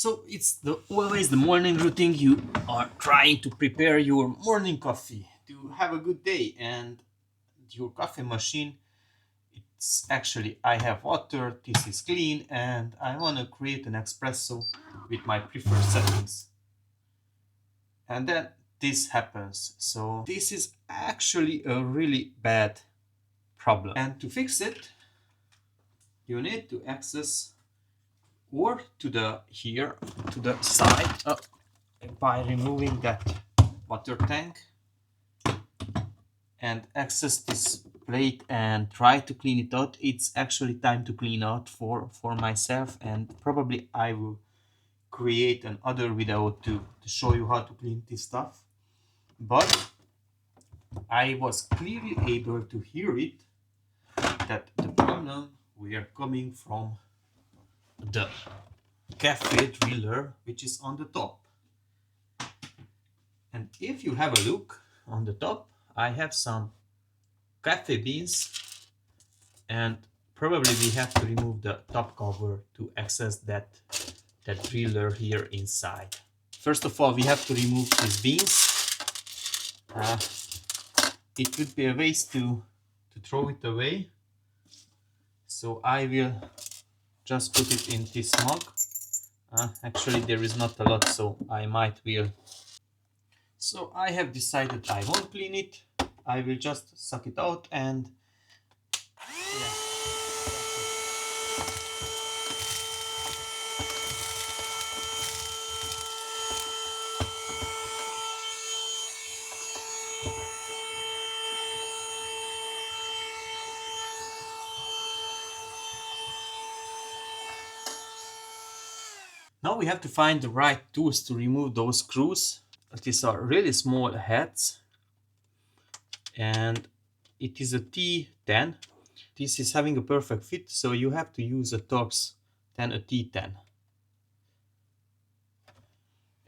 So it's always the morning routine. You are trying to prepare your morning coffee to have a good day, and your coffee machine, it's actually, I have water, this is clean, and I want to create an espresso with my preferred settings. And then this happens. So this is actually a really bad problem. And to fix it, you need to access or to the here to the side by removing that water tank and access this plate and try to clean it out. It's actually time to clean out for myself, and probably I will create another video to show you how to clean this stuff. But I was clearly able to hear it, that the problem we are coming from the cafe driller, which is on the top. And if you have a look on the top, I have some cafe beans, and probably we have to remove the top cover to access that driller here inside. First of all, we have to remove these beans. It would be a waste to throw it away, so I will just put it in this mug. Actually, there is not a lot, so I might will. So I have decided I won't clean it. I will just suck it out and yeah. Now we have to find the right tools to remove those screws. These are really small heads, and it is a T10. This is having a perfect fit, so you have to use a Torx T10.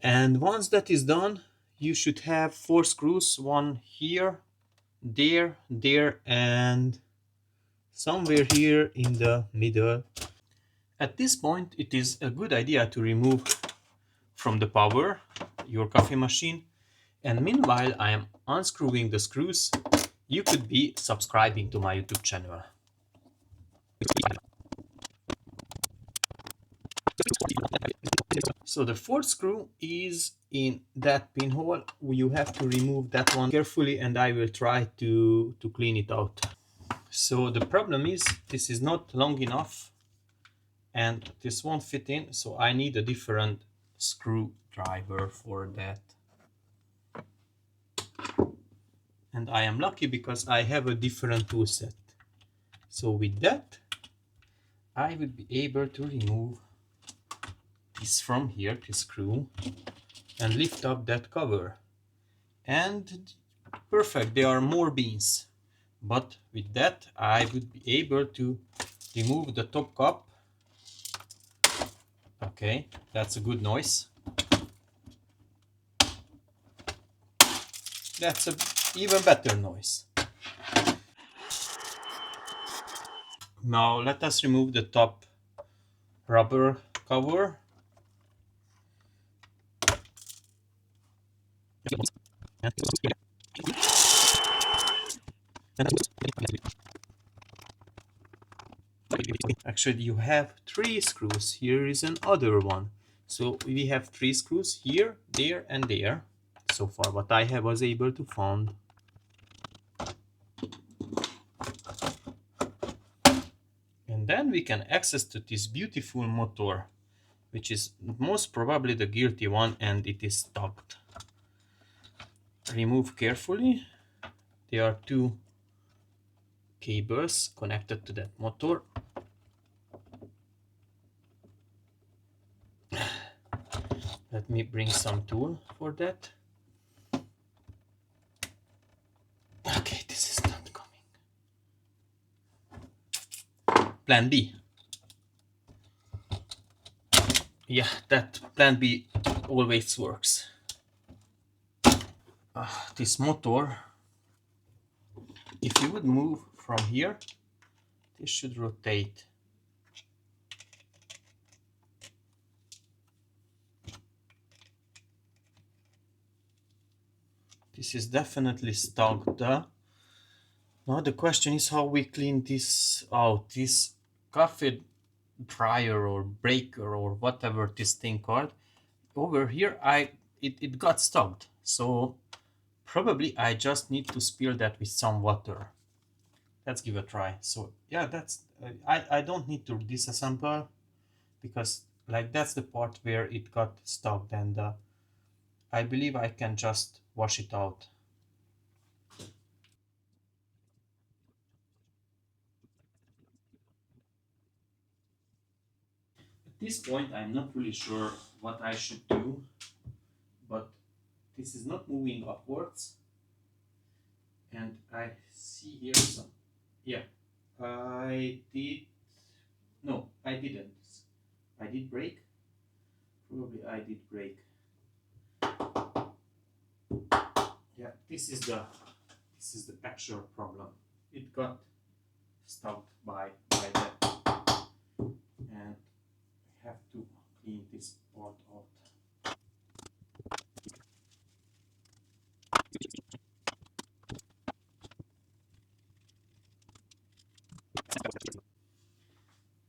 And once that is done, you should have 4 screws, one here, there, and somewhere here in the middle. At this point, it is a good idea to remove from the power your coffee machine. And meanwhile, I am unscrewing the screws. You could be subscribing to my YouTube channel. So the 4th screw is in that pinhole. You have to remove that one carefully, and I will try to clean it out. So the problem is this is not long enough and this won't fit in, so I need a different screwdriver for that. And I am lucky because I have a different tool set. So with that, I would be able to remove this from here, this screw, and lift up that cover. And perfect, there are more beans. But with that, I would be able to remove the top cup. Okay, that's a good noise. That's an even better noise. Now let us remove the top rubber cover. Actually, you have 3 screws. Here is another one. So we have 3 screws here, there, and there. So far, what I was able to find. And then we can access to this beautiful motor, which is most probably the guilty one, and it is stopped. Remove carefully. There are 2 cables connected to that motor. Let me bring some tool for that. Okay, this is not coming. Plan B. Yeah, that plan B always works. This motor, if you would move from here, this should rotate. this is definitely stuck. Now the question is how we clean this out. This coffee dryer or breaker or whatever this thing called. Over here it got stuck. So probably I just need to spill that with some water. Let's give a try. So yeah, that's I don't need to disassemble, because like that's the part where it got stuck, and I believe I can just wash it out. At this point I'm not really sure what I should do, but this is not moving upwards, and I see here some, yeah, I did, no, I didn't. I did break. Probably I did break. Yeah, this is the actual problem. It got stuck by that, and I have to clean this part out.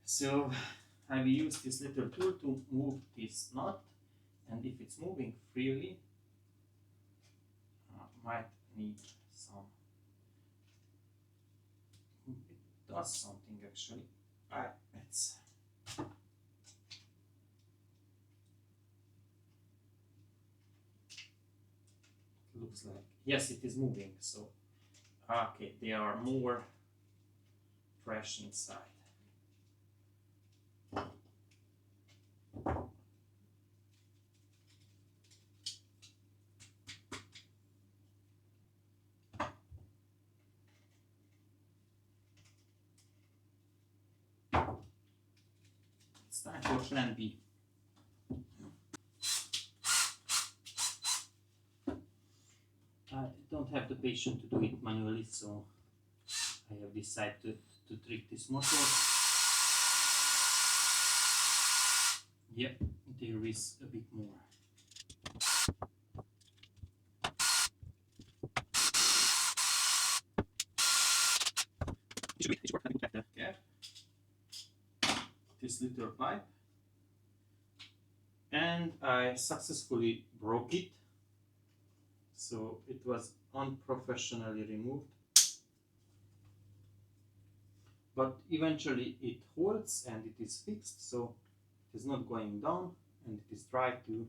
So I will use this little tool to move this nut, and if it's moving freely, might need some. It does something actually. It's looks like, yes, it is moving. So okay, there are more fresh inside. It's time for plan B. I don't have the patience to do it manually, so I have decided to trick this motor. Yep, there is a bit more. It should work. Let me put back this little pipe, and I successfully broke it. So it was unprofessionally removed, but eventually it holds and it is fixed, so it is not going down, and it is dry to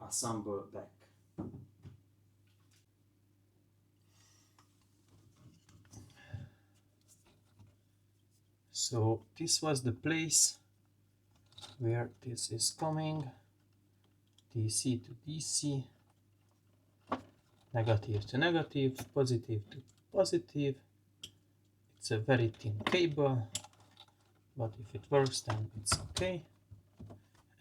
assemble back. So this was the place where this is coming, DC to DC, negative to negative, positive to positive. It's a very thin cable, but if it works then it's okay.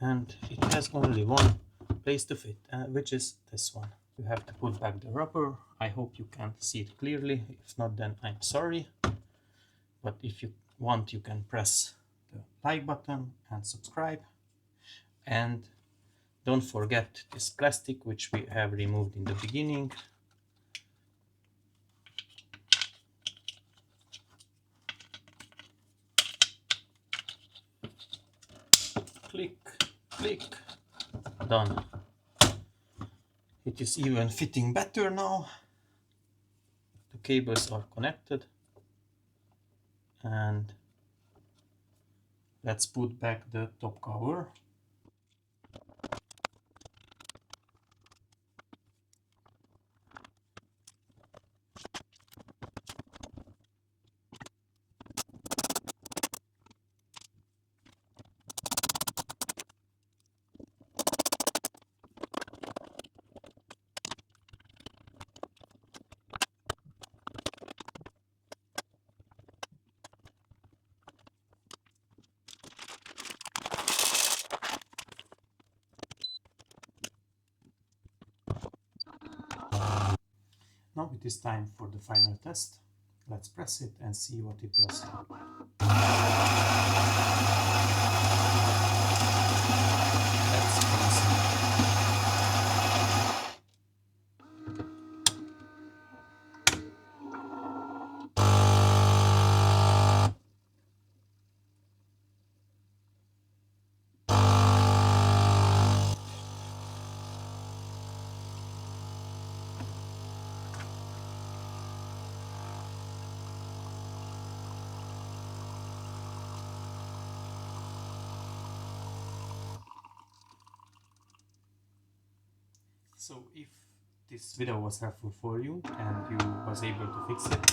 And it has only one place to fit, which is this one. You have to put back the rubber. I hope you can see it clearly. If not, then I'm sorry. But if you want, you can press the like button and subscribe. And don't forget this plastic, which we have removed in the beginning. Click, click, done. It is even fitting better now. The cables are connected. And let's put back the top cover. Now it is time for the final test. Let's press it and see what it does. That's awesome. So if this video was helpful for you and you was able to fix it,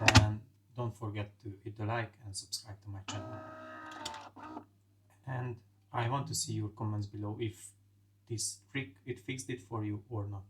then don't forget to hit the like and subscribe to my channel. And I want to see your comments below if this trick it fixed it for you or not.